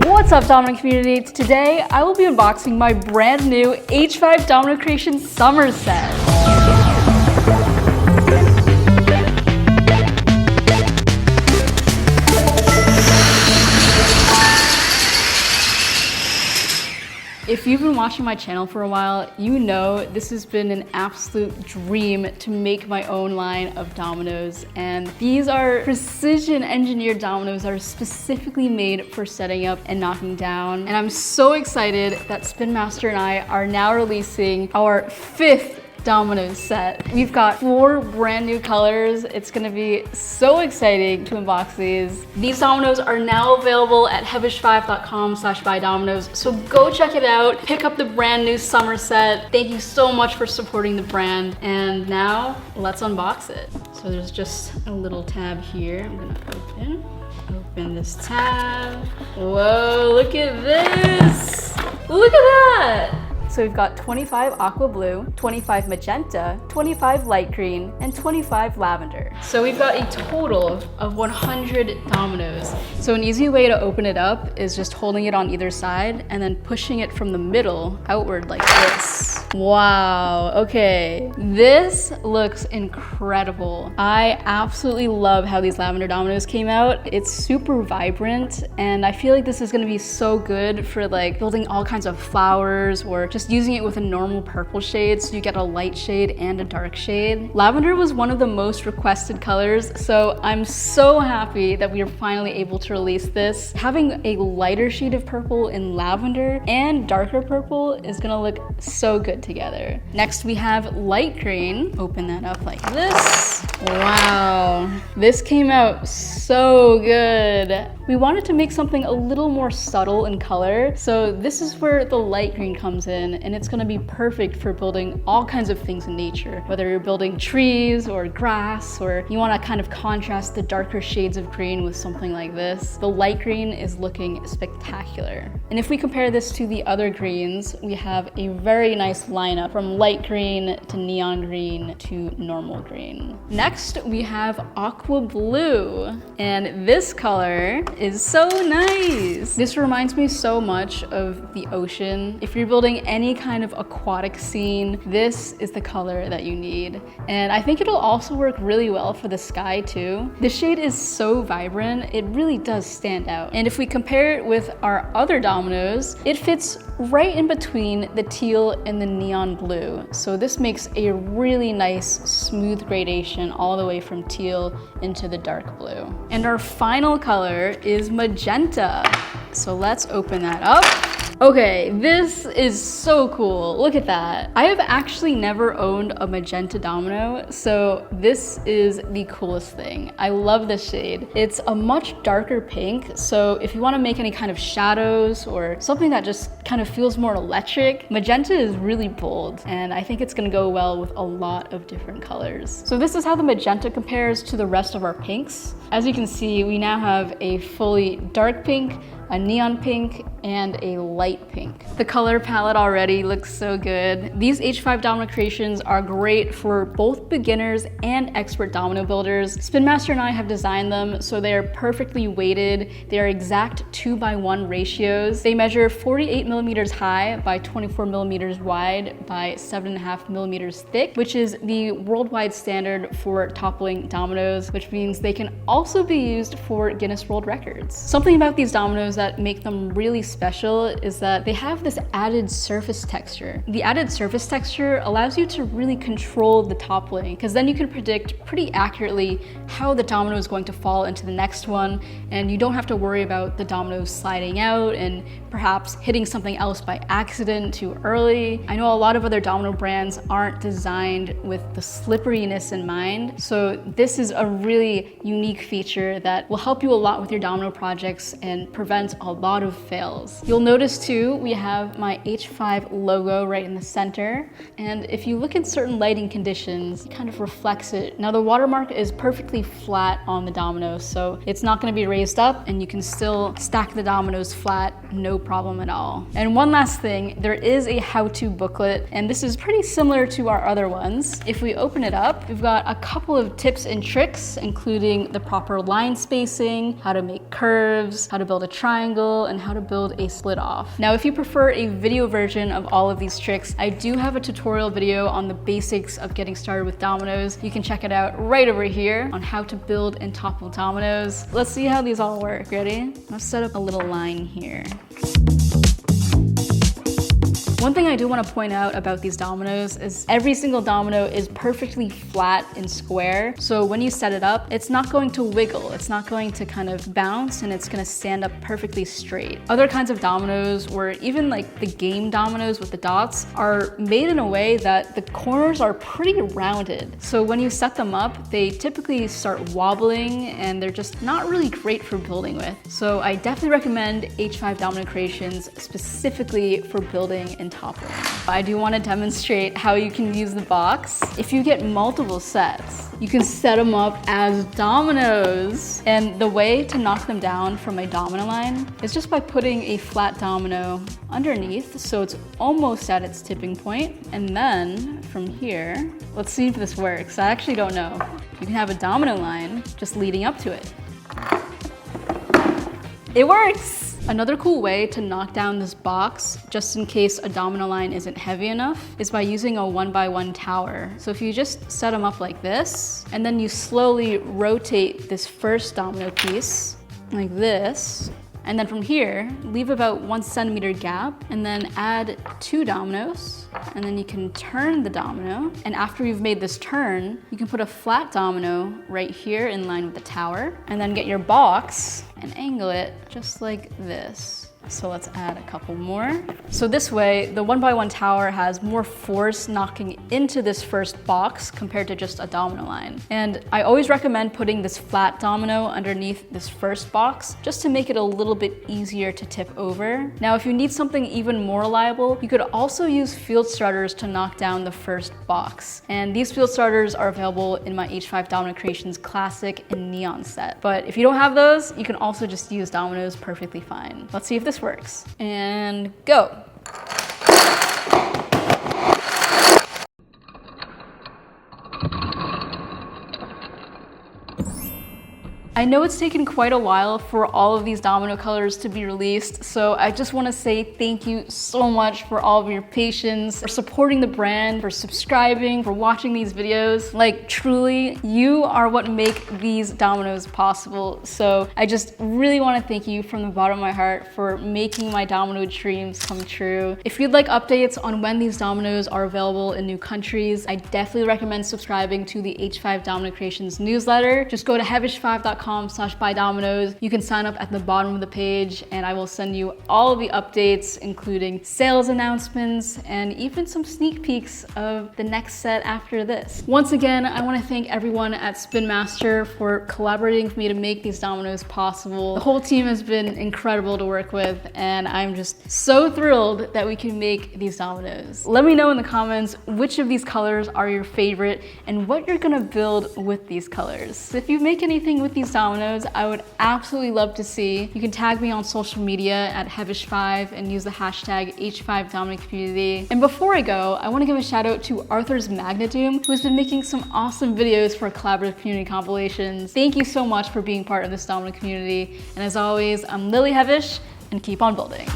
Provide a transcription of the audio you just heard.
What's up, Domino community? Today, I will be unboxing my brand new H5 Domino Creation Summer Set. If you've been watching my channel for a while, you know this has been an absolute dream to make my own line of dominoes. And these are precision engineered dominoes that are specifically made for setting up and knocking down. And I'm so excited that Spin Master and I are now releasing our 5th dominoes set. We've got 4 brand new colors. It's gonna be so exciting to unbox these. These dominoes are now available at heavish5.com/buydominoes. So go check it out. Pick up the brand new summer set. Thank you so much for supporting the brand. And now let's unbox it. So there's just a little tab here. I'm gonna open this tab. Whoa, look at this. Look at that. So we've got 25 aqua blue, 25 magenta, 25 light green, and 25 lavender. So we've got a total of 100 dominoes. So an easy way to open it up is just holding it on either side and then pushing it from the middle outward like this. Wow, okay. This looks incredible. I absolutely love how these lavender dominoes came out. It's super vibrant, and I feel like this is gonna be so good for like building all kinds of flowers or just using it with a normal purple shade, so you get a light shade and a dark shade. Lavender was one of the most requested colors, so I'm so happy that we are finally able to release this. Having a lighter shade of purple in lavender and darker purple is gonna look so good together. Next we have light green. Open that up like this. Wow, this came out so good. We wanted to make something a little more subtle in color, so this is where the light green comes in, and it's gonna be perfect for building all kinds of things in nature, whether you're building trees or grass, or you wanna kind of contrast the darker shades of green with something like this. The light green is looking spectacular. And if we compare this to the other greens, we have a very nice lineup from light green to neon green to normal green. Next, we have aqua blue, and this color is so nice. This reminds me so much of the ocean. If you're building any kind of aquatic scene, this is the color that you need. And I think it'll also work really well for the sky too. The shade is so vibrant, it really does stand out. And if we compare it with our other dominoes, it fits right in between the teal and the neon blue. So this makes a really nice smooth gradation all the way from teal into the dark blue. And our final color is magenta. So let's open that up. Okay, this is so cool. Look at that. I have actually never owned a magenta domino, so this is the coolest thing. I love this shade. It's a much darker pink, so if you want to make any kind of shadows or something that just kind of feels more electric, magenta is really bold, and I think it's gonna go well with a lot of different colors. So this is how the magenta compares to the rest of our pinks. As you can see, we now have a fully dark pink, a neon pink, and a light pink. The color palette already looks so good. These H5 domino creations are great for both beginners and expert domino builders. Spin Master and I have designed them so they are perfectly weighted. They are exact 2:1 ratios. They measure 48 millimeters high by 24 millimeters wide by 7.5 millimeters thick, which is the worldwide standard for toppling dominoes, which means they can also be used for Guinness World Records. Something about these dominoes that make them really special is that they have this added surface texture. The added surface texture allows you to really control the toppling, because then you can predict pretty accurately how the domino is going to fall into the next one, and you don't have to worry about the dominoes sliding out and perhaps hitting something else by accident too early. I know a lot of other domino brands aren't designed with the slipperiness in mind, so this is a really unique feature that will help you a lot with your domino projects and prevent a lot of fails. You'll notice too, we have my H5 logo right in the center, and if you look at certain lighting conditions, it kind of reflects it. Now the watermark is perfectly flat on the domino, so it's not going to be raised up, and you can still stack the dominoes flat, no problem at all. And one last thing, there is a how-to booklet, and this is pretty similar to our other ones. If we open it up, we've got a couple of tips and tricks, including the proper line spacing, how to make curves, how to build a triangle, triangle and how to build a split off. Now, if you prefer a video version of all of these tricks, I do have a tutorial video on the basics of getting started with dominoes. You can check it out right over here on how to build and topple dominoes. Let's see how these all work. Ready? Let's set up a little line here. One thing I do want to point out about these dominoes is every single domino is perfectly flat and square. So when you set it up, it's not going to wiggle. It's not going to kind of bounce, and it's going to stand up perfectly straight. Other kinds of dominoes, or even like the game dominoes with the dots, are made in a way that the corners are pretty rounded. So when you set them up, they typically start wobbling and they're just not really great for building with. So I definitely recommend H5 Domino Creations specifically for building and toppling. I do want to demonstrate how you can use the box. If you get multiple sets, you can set them up as dominoes. And the way to knock them down from a domino line is just by putting a flat domino underneath so it's almost at its tipping point. And then from here, let's see if this works. I actually don't know. You can have a domino line just leading up to it. It works! Another cool way to knock down this box, just in case a domino line isn't heavy enough, is by using a 1x1 tower. So if you just set them up like this, and then you slowly rotate this first domino piece like this, and then from here, leave about 1 centimeter gap, and then add 2 dominoes, and then you can turn the domino. And after you've made this turn, you can put a flat domino right here in line with the tower, and then get your box and angle it just like this. So let's add a couple more. So this way, the 1x1 tower has more force knocking into this first box compared to just a domino line. And I always recommend putting this flat domino underneath this first box just to make it a little bit easier to tip over. Now, if you need something even more reliable, you could also use field starters to knock down the first box. And these field starters are available in my H5 Domino Creations Classic and Neon set. But if you don't have those, you can also just use dominoes perfectly fine. Let's see if this works. And go. I know it's taken quite a while for all of these domino colors to be released, so I just want to say thank you so much for all of your patience, for supporting the brand, for subscribing, for watching these videos. Like, truly, you are what make these dominoes possible. So I just really want to thank you from the bottom of my heart for making my domino dreams come true. If you'd like updates on when these dominoes are available in new countries, I definitely recommend subscribing to the H5 Domino Creations newsletter. Just go to hevish5.com/buydominoes. You can sign up at the bottom of the page, and I will send you all of the updates, including sales announcements and even some sneak peeks of the next set after this. Once again, I want to thank everyone at Spin Master for collaborating with me to make these dominoes possible. The whole team has been incredible to work with, and I'm just so thrilled that we can make these dominoes. Let me know in the comments which of these colors are your favorite and what you're gonna build with these colors. If you make anything with these dominoes, I would absolutely love to see. You can tag me on social media at hevish5 and use the hashtag H5DominoCommunity. And before I go, I want to give a shout out to Arthur's Magnadoom, who has been making some awesome videos for collaborative community compilations. Thank you so much for being part of this domino community. And as always, I'm Lily Hevish, and keep on building.